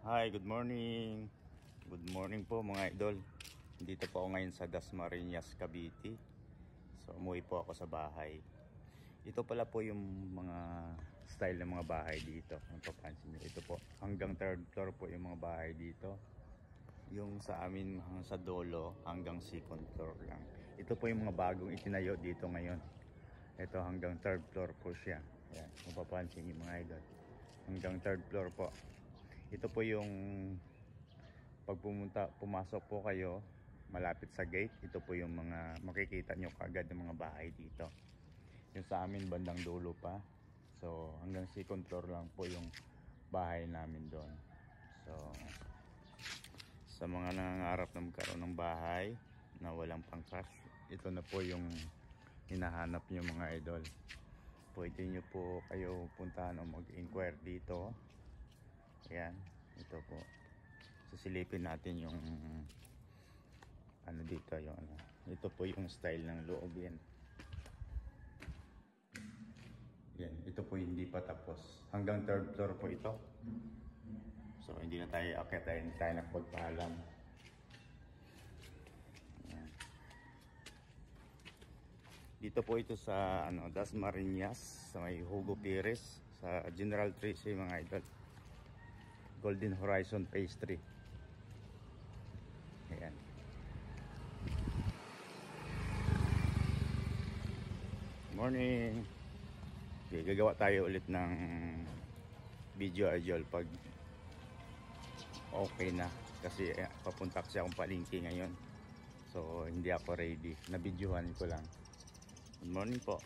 Hi, good morning. Good morning po mga idol. Dito po ako ngayon sa Dasmariñas, Cavite. So umuwi po ako sa bahay. Ito pala po yung mga style ng mga bahay dito. Kung papansin nyo, ito po hanggang third floor po yung mga bahay dito. Yung sa amin sa dulo hanggang second floor lang. Ito po yung mga bagong itinayo dito ngayon. Ito hanggang third floor po siya. Ayan, kung papansin nyo mga idol, hanggang third floor po. Ito po yung pag pumasok po kayo malapit sa gate, ito po yung mga makikita nyo kaagad ng mga bahay dito. Yung sa amin bandang dulo pa. So hanggang second floor lang po yung bahay namin doon. So sa mga nangangarap na magkaroon ng bahay na walang pangkas, ito na po yung hinahanap nyo mga idol. Pwede nyo po kayo puntahan o mag-inquire dito. Ayan, ito po. Sisilipin natin yung ano dito, yung ano. Ito po yung style ng loob yan. Yan, ito po hindi pa tapos. Hanggang third floor po ito. So hindi na tayo akit, hindi tayo nakapagpaalam. Ayan. Dito po ito sa ano, Dasmariñas, sa may Hugo Pires, sa General 13 mga idol. Golden Horizon Phase 3. Ayan. Morning. Okay, gagawa tayo ulit ng video idol pag okay na. Kasi papunta kasi akong palengke ngayon. So hindi ako ready. Nabidyohan ko lang. Good morning po.